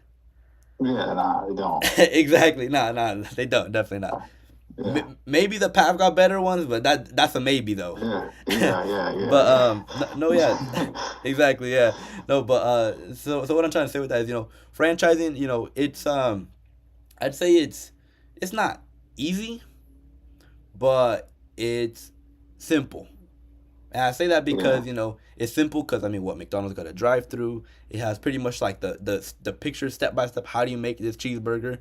Yeah. Nah, they don't. Exactly. Nah, they don't. Definitely not. Yeah. Maybe the Pav got better ones, but that's a maybe though. Yeah. Yeah. Yeah. But Yeah. no, yeah, exactly, yeah, no, but so what I'm trying to say with that is franchising, it's I'd say it's not easy, but it's simple. And I say that Yeah. because it's simple because I mean, what, McDonald's got a drive-through. It has pretty much like the picture step by step. How do you make this cheeseburger?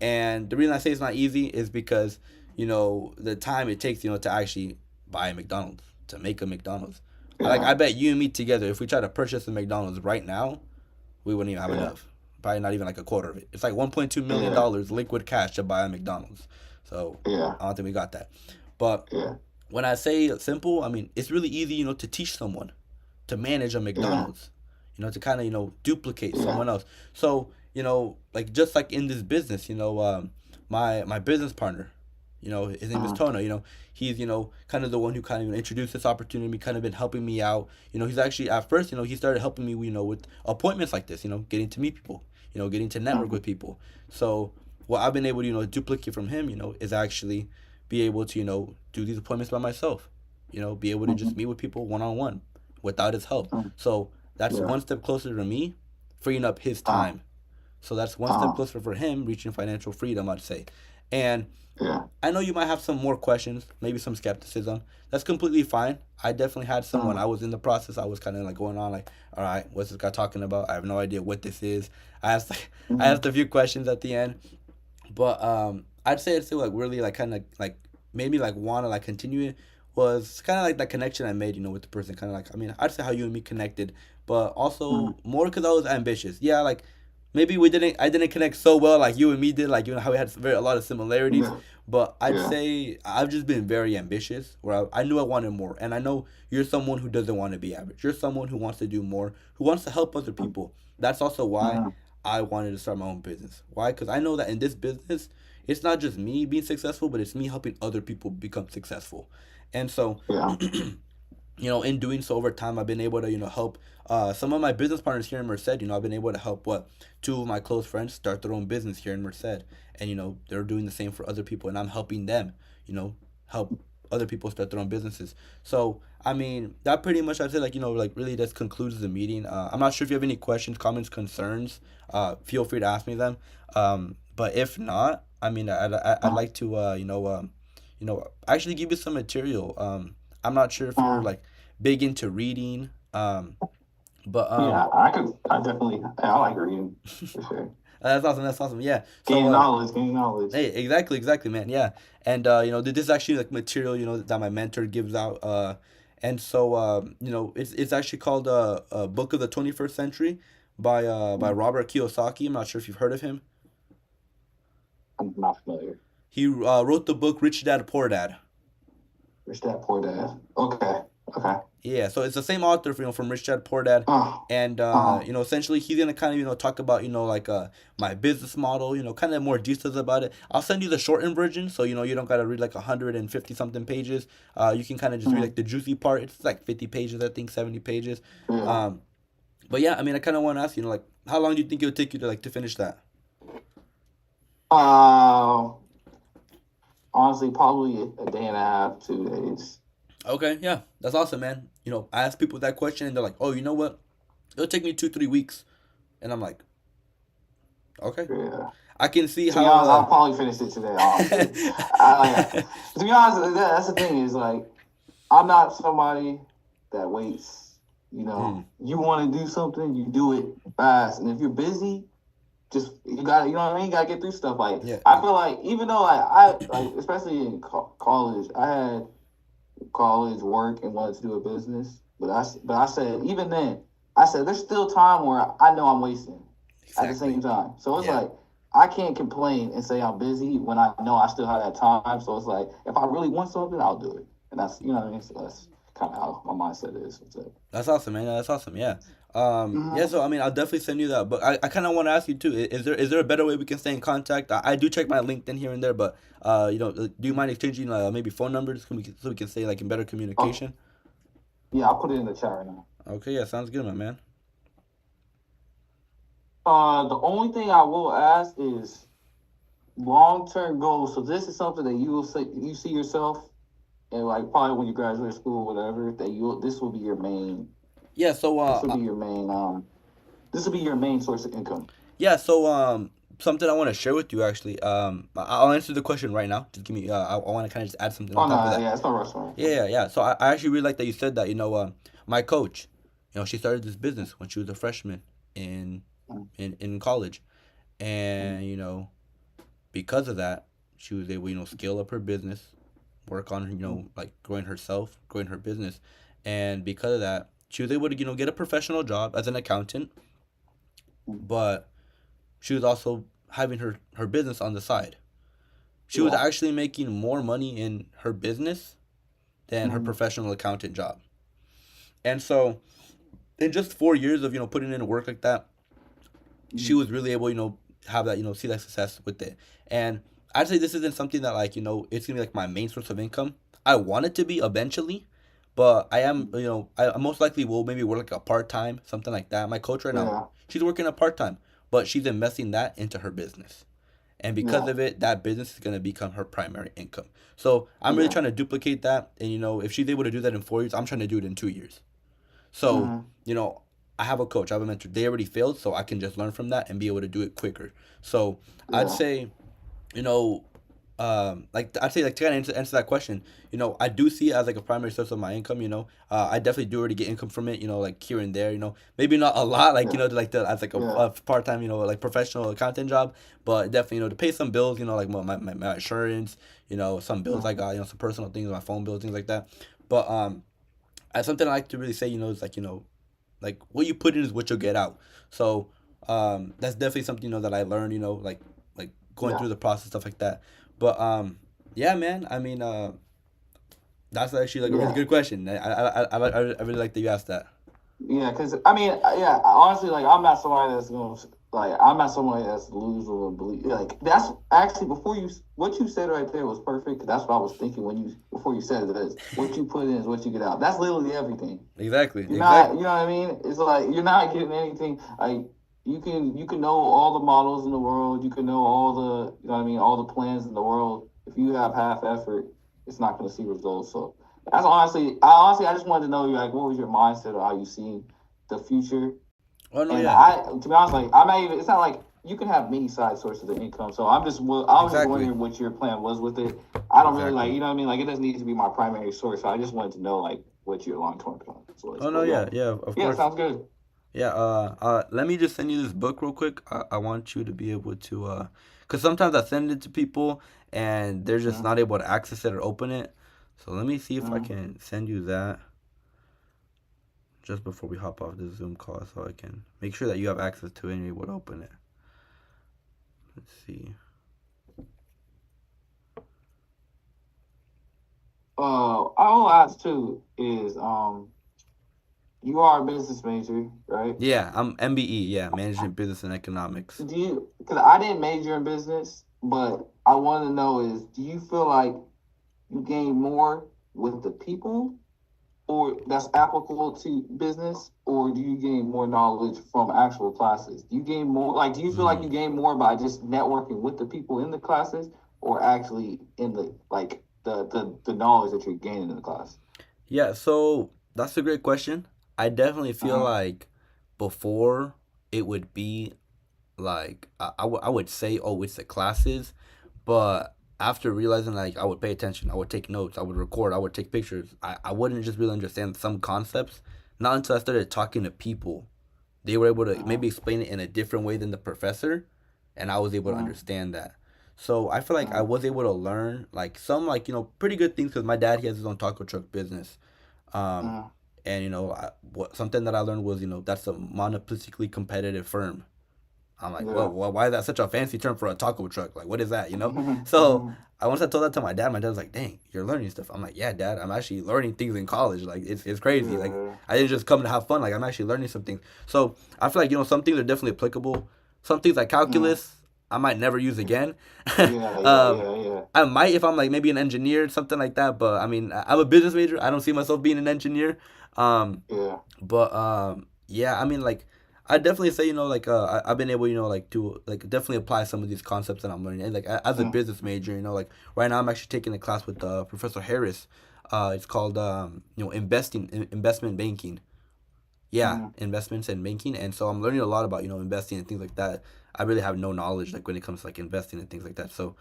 And the reason I say it's not easy is because the time it takes to actually buy a McDonald's, to make a McDonald's. Like, Yeah. I bet you and me together, if we try to purchase a McDonald's right now, we wouldn't even have Yeah. enough. Probably not even like a quarter of it. It's like 1.2 million Yeah. dollars liquid cash to buy a McDonald's. So Yeah. I don't think we got that. But Yeah. when I say simple, I mean it's really easy, to teach someone to manage a Yeah. McDonald's, to kind of, duplicate Yeah. someone else. So, like just like in this business, my business partner, his name is Tono, he's, kind of the one who kind of introduced this opportunity, kind of been helping me out. He's actually at first, he started helping me, with appointments like this, getting to meet people, getting to network with people. So what I've been able to, duplicate from him, is actually be able to, do these appointments by myself, be able to just meet with people one on one without his help. So that's Yeah. one step closer to me freeing up his time. So that's one step closer for him reaching financial freedom, I'd say. And Yeah. I know you might have some more questions, maybe some skepticism. That's completely fine. I definitely had some when I was in the process. I was kind of like going on like, all right, what's this guy talking about? I have no idea what this is. I asked a few questions at the end, but I'd say it's still like really like kind of like made me like want to like continue it was kind of like that connection I made, with the person. Kind of like, I mean, I'd say how you and me connected, but Mm. also more because I was ambitious. Yeah, like maybe I didn't connect so well like you and me did, like how we had a lot of similarities. Yeah. But I'd Yeah. say I've just been very ambitious, where I knew I wanted more, and I know you're someone who doesn't want to be average. You're someone who wants to do more, who wants to help other people. That's also why Mm. I wanted to start my own business. Why? Because I know that in this business, it's not just me being successful, but it's me helping other people become successful. And so, Yeah. in doing so over time, I've been able to, help some of my business partners here in Merced. I've been able to help two of my close friends start their own business here in Merced, and they're doing the same for other people, and I'm helping them, help other people start their own businesses. So, I mean, that pretty much, I'd say, like, like really just concludes the meeting. I'm not sure if you have any questions, comments, concerns. Feel free to ask me them. But if not, I mean, I'd Uh, like to, actually give you some material. I'm not sure if you're uh, like big into reading. But yeah, I could. I definitely. I like reading for sure. that's awesome. That's awesome. Yeah. So Gaining knowledge. Gaining knowledge. hey, exactly, man. Yeah. And this is actually like material, that my mentor gives out. And so it's actually called Book of the 21st Century by Mm. Robert Kiyosaki. I'm not sure if you've heard of him. I'm not familiar. He wrote the book Rich Dad Poor Dad. Rich Dad Poor Dad. Okay. Okay. Yeah, so it's the same author, from Rich Dad Poor Dad, Uh, and uh, essentially he's gonna kind of talk about like my business model, kind of more details about it. I'll send you the shortened version, so you don't gotta read like 150 something pages. You can kind of just read mm, like the juicy part. It's like 50 pages, I think, 70 pages. yeah. Um, but yeah, I mean, I kind of want to ask like how long do you think it would take you to finish that? Uh, honestly, probably a day and a half, 2 days. Okay, yeah, that's awesome, man. I ask people that question, and they're like, oh, you know what? It'll take me 2 3 weeks, and I'm like, okay. Yeah. I can see To be how honest, I'll probably finish it today. Honestly, to be honest, that's the thing is like I'm not somebody that waits. Mm, You want to do something, you do it fast, and if you're busy, just you got to, you know what I mean. You got to get through stuff. Like yeah, I feel like even though I like especially in college, I had college work and wanted to do a business, but I said even then, I said there's still time where I know I'm wasting at the exactly. same time. So it's Yeah, like I can't complain and say I'm busy when I know I still have that time. So it's like if I really want something, I'll do it, and that's you know what I mean. So that's kind of how my mindset is with it. that's awesome, man. That's awesome. Yeah. Yeah. Mhm. So I mean, I'll definitely send you that. But I kind of want to ask you too. Is there a better way we can stay in contact? I do check my LinkedIn here and there, but do you mind exchanging maybe phone numbers so we can stay like in better Oh communication? yeah, I'll put it in the chat right now. Okay. Yeah. Sounds good, my man. The only thing I will ask is long term goals. So this is something that you will say you see yourself, and like probably when you graduate school, whatever, that you this will be your main. Yeah. So This will be your main. This will be your main source of income. yeah. So something I want to share with you actually. I'll answer the question right now. Just give me. I want to kind of just add something on Oh top of no, that. yeah, it's no rush, man. Yeah, yeah, yeah. So I actually really like that you said that. My coach, she started this business when she was a freshman in in college, and because of that, she was able scale up her business, work on like growing herself, growing her business, and because of that, she was able to get a professional job as an accountant, but she was also having her business on the side. She was Yeah. actually making more money in her business than her Mm-hmm. professional accountant job. And so, in just 4 years of putting in work like that, she Mm-hmm. was really able have that see that success with it. And I'd say this isn't something that like it's gonna be like my main source of income. I want it to be eventually, but I am I most likely will maybe work like a part time, something like that. My coach right now, Yeah. she's working a part time, but she's investing that into her business. And because Yeah. of it, that business is gonna become her primary income. So I'm really Yeah. trying to duplicate that, and if she's able to do that in 4 years, I'm trying to do it in 2 years. So, Mm-hmm. I have a coach, I have a mentor. They already failed, so I can just learn from that and be able to do it quicker. So I'd Yeah. say, you know, like I'd say like to kind of answer that question, I do see it as like a primary source of my income. I definitely do already get income from it. Like here and there. Maybe not a lot, like Yeah, like the as like yeah, a part time, like professional accountant job, but definitely to pay some bills. Like my insurance. Some bills I mm, got. Some personal things, my phone bills, things like that. But something I like to really say, is like like what you put in is what you'll get out. So that's definitely something that I learned. Like going yeah, through the process, stuff like that. But yeah, man. I mean, that's actually like a really yeah. good question. I really like that you asked that. Yeah, because I mean, yeah, honestly, like I'm not somebody that's gonna like I'm not somebody that's delusional and believe like that's actually before you what you said right there was perfect. 'Cause that's what I was thinking when you before you said it is what you put in is what you get out. That's literally everything. Exactly. You're not, you Exactly. know what I mean? It's like you're not getting anything. Like you can know all the models in the world. You can know all the, you know what I mean, all the plans in the world. If you have half effort, it's not going to see results. So that's I just wanted to know, like, what was your mindset or how you see the future? Oh no, And yeah. to be honest, like I'm not even. It's not like you can have many side sources of income. So I was just Exactly. wondering what your plan was with it. I don't really like, Exactly. you know what I mean. Like it doesn't need to be my primary source. So I just wanted to know like what your long term plan was. Oh no, But yeah, yeah, yeah. Of yeah, course. sounds good. Yeah, let me just send you this book real quick. I want you to be able to, cause sometimes I send it to people and they're just Mm-hmm. not able to access it or open it. So let me see if I Mm-hmm. can send you that just before we hop off this Zoom call, so I can make sure that you have access to it and you're able to open it. Let's see. I will ask too is you are a business major, right? Yeah, I'm MBE. Yeah, Management, Business, and Economics. Do you? Because I didn't major in business, but I want to know is do you feel like you gain more with the people or that's applicable to business, or do you gain more knowledge from actual classes? Do you gain more like do you feel like Mm. you gain more by just networking with the people in the classes or actually in the like the knowledge that you're gaining in the class? Yeah, so that's a great question. I definitely feel Uh-huh. like before it would be like I would say, oh, it's the classes, but after realizing like I would pay attention, I would take notes, I would record, I would take pictures. I wouldn't just really understand some concepts. Not until I started talking to people, they were able to Uh-huh. maybe explain it in a different way than the professor, and I was able to Uh-huh. understand that. So I feel like I Uh-huh. was able to learn like some like pretty good things because my dad, he has his own taco truck business. Um, Uh-huh. and something that I learned was that's a monopolistically competitive firm. I'm like, whoa, Yeah. why is that such a fancy term for a taco truck? Like, what is that? So Mhm. I once I told that to my dad was like, dang, you're learning stuff. I'm like, yeah, dad, I'm actually learning things in college. Like, it's crazy. Like, Yeah. I didn't just come to have fun. Like, I'm actually learning something. So I feel like some things are definitely applicable. Some things like Mm. calculus, I might never use again. Yeah. Yeah. um, Yeah. Yeah. I might if I'm like maybe an engineer, something like that. But I mean, I'm a business major. I don't see myself being an engineer. Um, Yeah. but yeah, I mean, like, I definitely say like I've been able like to like definitely apply some of these concepts that I'm learning. And like as a Mm. business major, like right now I'm actually taking a class with Professor Harris. It's called investment banking. Yeah, Mm. investments and banking, and so I'm learning a lot about investing and things like that. I really have no knowledge like when it comes to like investing and things like that. So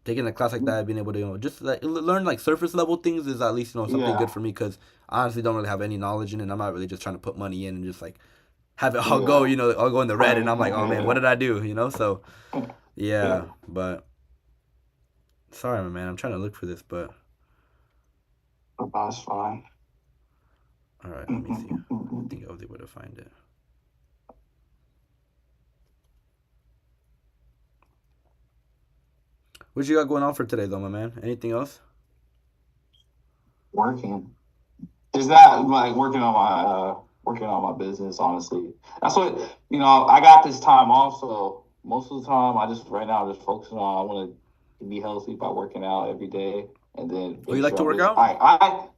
taking a class like that, being able to just like learn like surface level things is at least something good Yeah. for me because I honestly don't really have any knowledge in it. And I'm not really just trying to put money in and just like have it all go, Yeah. all go in the red, and I'm like, oh man, what Yeah. did I do, So Yeah. yeah, but sorry, man, I'm trying to look for this, but That's fine. all right, let me see. I Mm-mm-mm-mm. think I was able to find it. What you got going on for today, though, my man? Anything else? Working. Is that like working on my business? Honestly, that's what I got this time off, so most of the time I just right now I'm just focusing on I want to be healthy by working out every day, and then Oh, you make like sure to I'm work just out?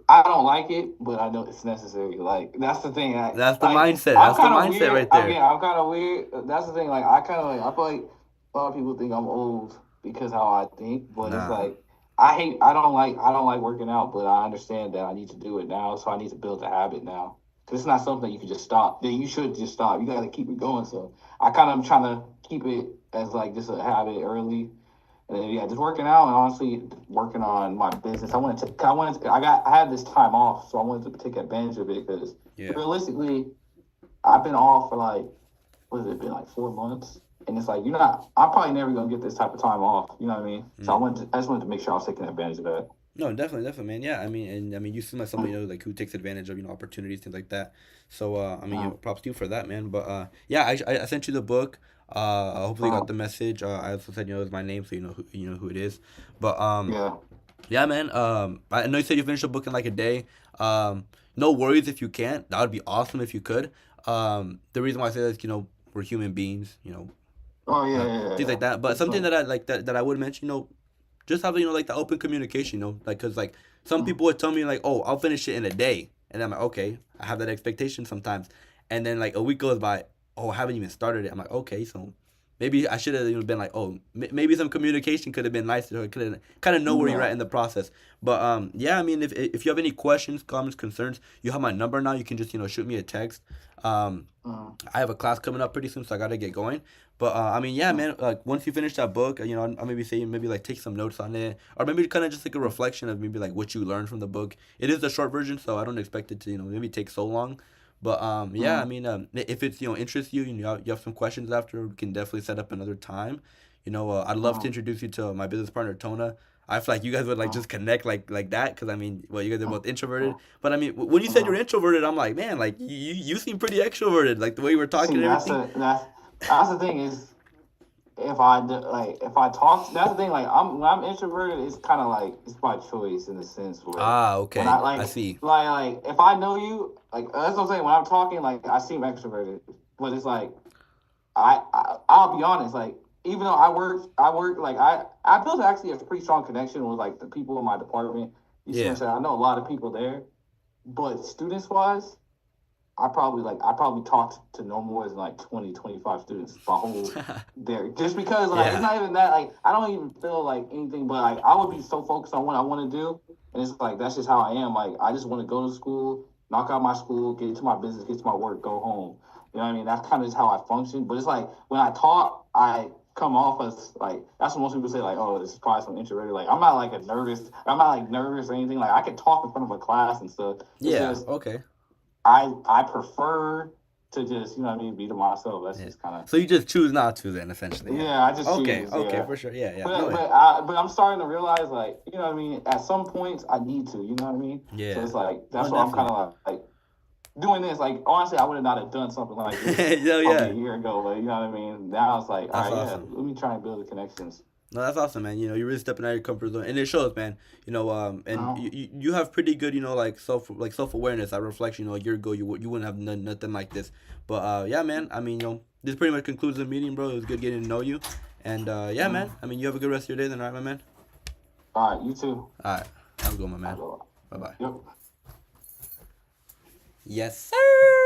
I don't like it, but I know it's necessary. Like that's the thing. That's the Like mindset. I'm That's the kind of mindset weird. right there. I'm kind of weird. That's the thing. Like I kind of like I feel like a lot of people think I'm old because how I think, but it's Nah. like I don't like working out, but I understand that I need to do it now, so I need to build a habit now. Cause it's not something you can just stop. That you should just stop. You got to keep it going. So I kind of am trying to keep it as like just a habit early, And then, yeah, just working out and honestly working on my business. I had this time off, so I wanted to take advantage of it because Yeah. realistically, I've been off for like, what has it been, like 4 months? And it's like, I'm probably never going to get this type of time off. You know what I mean? So Mm. I just wanted to make sure I was taking advantage of that. No, definitely, man. Yeah, I mean, and I mean, you seem like somebody like who takes advantage of opportunities, things like that. So, I mean, props to you for that, man. But yeah, I sent you the book. Hopefully, you got the message. I also said it's my name, so you know who it is. But Yeah. yeah, man. I know you said you finished the book in like a day. No worries if you can't. That would be awesome if you could. The reason why I say that is we're human beings. Oh, yeah, yeah, yeah, Things yeah. like that. But For something sure. that I like that I would mention, just having like the open communication, like because like some people would tell me like, oh, I'll finish it in a day, and I'm like, okay, I have that expectation sometimes, and then like a week goes by, oh, I haven't even started it. I'm like, okay, so maybe I should have been like, oh, maybe some communication could have been nicer. I could have kind of know where you're Yeah. at in the process. But yeah, I mean, if you have any questions, comments, concerns, you have my number now. You can just shoot me a text. Um, Mm, I have a class coming up pretty soon, so I gotta get going. But I mean, yeah, mm, man. Like once you finish that book, I'll maybe say maybe like take some notes on it, or maybe kind of just like a reflection of maybe like what you learned from the book. It is the short version, so I don't expect it to maybe take so long. But yeah, I mm, mean, if it's interests you, you have some questions after, we can definitely set up another time. I'd love to mm, introduce you to my business partner Tona. I feel like you guys would like mm, just connect like that because I mean, well, you guys are mm, both introverted. mm, But I mean, when you said you're mm. introverted, I'm like, man, like you seem pretty extroverted, like the way you were talking See, and everything. that's the thing is if I talk, that's the thing. Like when I'm introverted, it's kind of like it's by choice in the sense where Ah, when I okay, I see. if I know you, like that's what I'm saying. When I'm talking, like I seem extroverted, but it's like I'll be honest. Like even though I work like I built actually a pretty strong connection with like the people in my department. You see what I'm Yeah. saying? I know a lot of people there, but students wise. I probably talked to no more than like 20, 25 students my whole there. Just because like it's Yeah. not even that like I don't even feel like anything but like I would be so focused on what I want to do and it's like that's just how I am. Like I just want to go to school, knock out my school, get to my business, get to my work, go home. You know what I mean? That's kind of just how I function. But it's like when I talk, I come off as like that's what most people say like oh this is probably some introverted like I'm not like nervous or anything like I can talk in front of a class and stuff. It's Yeah. just Okay. I prefer to just what I mean be to myself. That's Yeah. just kind of So you just choose not to then, essentially. Yeah. yeah. I just Okay. choose Okay. yeah. For sure. Yeah. Yeah. No. But Yeah. I'm starting to realize like you know what I mean. At some points I need to you know what I mean. So Yeah. it's like No, that's why I'm kind definitely. of like doing this. Like honestly, I would have not have done something like this No. probably a Yeah. year ago. But you know what I mean. Now it's like all That's right, yeah. awesome. Let me try and build the connections. No, that's awesome, man. You're really stepping out of your comfort zone, and it shows, man. And No, you have pretty good, like self awareness. That reflects, a year ago you wouldn't have done nothing like this. But yeah, man. I mean, this pretty much concludes the meeting, bro. It was good getting to know you, and yeah, man. mm. I mean, you have a good rest of your day, then, all right, my man. All right, you too. All right, have a good one, my I man. go. Bye bye. Yep. Yes, sir.